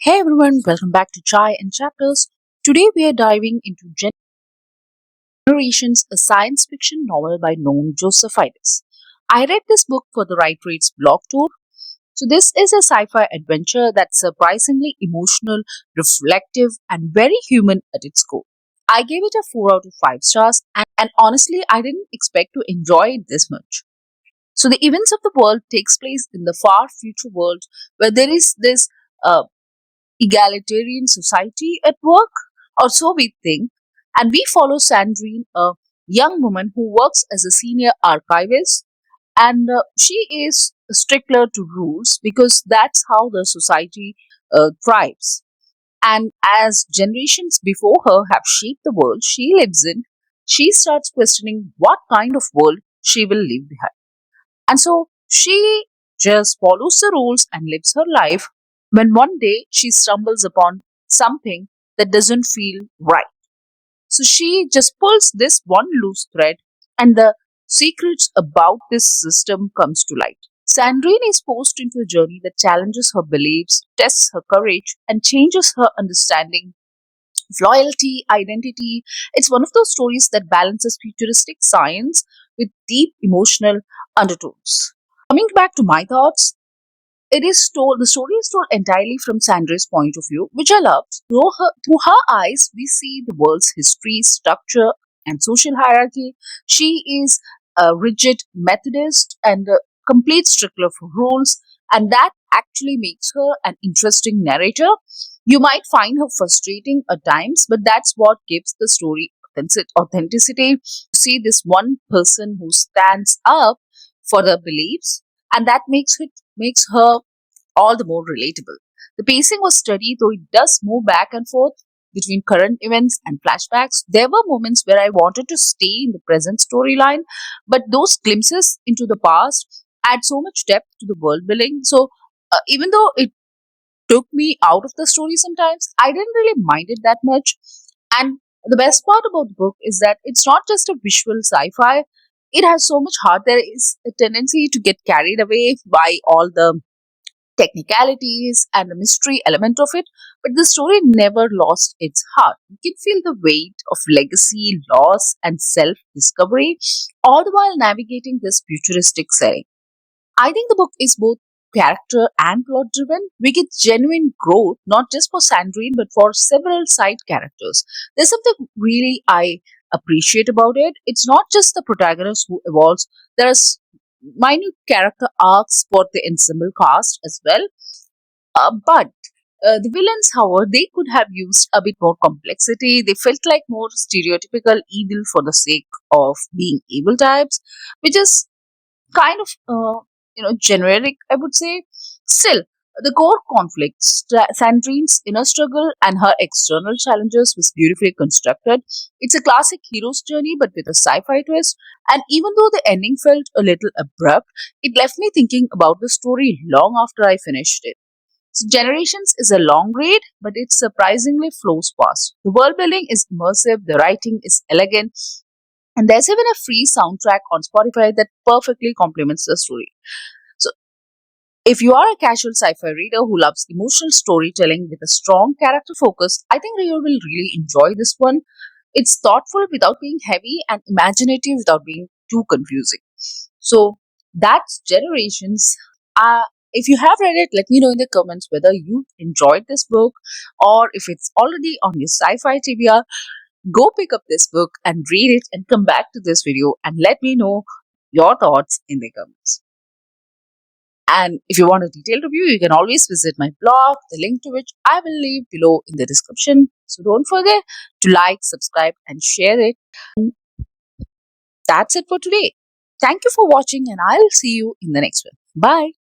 Hey everyone, welcome back to Chai and Chapters. Today we are diving into Generations, a science fiction novel by Noam Josephidis. I read this book for the Right Reads blog tour. So this is a sci-fi adventure that's surprisingly emotional, reflective, and very human at its core. I gave it a 4 out of 5 stars and honestly I didn't expect to enjoy it this much. So the events of the world takes place in the far future world where there is this uh, egalitarian society at work, or so we think. And we follow Sandrine, a young woman who works as a senior archivist, and she is a stickler to rules because that's how the society thrives. And as generations before her have shaped the world she lives in, she starts questioning what kind of world she will leave behind. And so she just follows the rules and lives her life when one day she stumbles upon something that doesn't feel right. So she just pulls this one loose thread and the secrets about this system comes to light. Sandrine is forced into a journey that challenges her beliefs, tests her courage, and changes her understanding of loyalty, identity. It's one of those stories that balances futuristic science with deep emotional undertones. Coming back to my thoughts, the story is told entirely from Sandra's point of view, which I loved. Through her eyes, we see the world's history, structure, and social hierarchy. She is a rigid Methodist and a complete stickler for rules, and that actually makes her an interesting narrator. You might find her frustrating at times, but that's what gives the story authenticity. You see this one person who stands up for their beliefs, and that makes her all the more relatable. The pacing was steady, though it does move back and forth between current events and flashbacks. There were moments where I wanted to stay in the present storyline, but those glimpses into the past add so much depth to the world building. So, even though it took me out of the story sometimes, I didn't really mind it that much. And the best part about the book is that it's not just a visual sci fi, it has so much heart. There is a tendency to get carried away by all the technicalities and the mystery element of it, but the story never lost its heart. You can feel the weight of legacy, loss, and self discovery, all the while navigating this futuristic setting. I think the book is both character and plot driven. We get genuine growth, not just for Sandrine, but for several side characters. There's something really I appreciate about it. It's not just the protagonist who evolves, there's minute character arcs for the ensemble cast as well. But the villains, however, they could have used a bit more complexity. They felt like more stereotypical evil for the sake of being evil types, which is kind of generic, I would say. Still, the core conflict, Sandrine's inner struggle and her external challenges, was beautifully constructed. It's a classic hero's journey, but with a sci-fi twist. And even though the ending felt a little abrupt, it left me thinking about the story long after I finished it. So Generations is a long read, but it surprisingly flows fast. The world building is immersive, the writing is elegant, and there's even a free soundtrack on Spotify that perfectly complements the story. So, if you are a casual sci fi reader who loves emotional storytelling with a strong character focus, I think you will really enjoy this one. It's thoughtful without being heavy and imaginative without being too confusing. So, that's Generations. If you have read it, let me know in the comments whether you enjoyed this book or if it's already on your sci fi TBR. Go pick up this book and read it and come back to this video and let me know your thoughts in the comments. And if you want a detailed review, you can always visit my blog, the link to which I will leave below in the description. So don't forget to like, subscribe, and share it. And that's it for today. Thank you for watching, and I'll see you in the next one. Bye.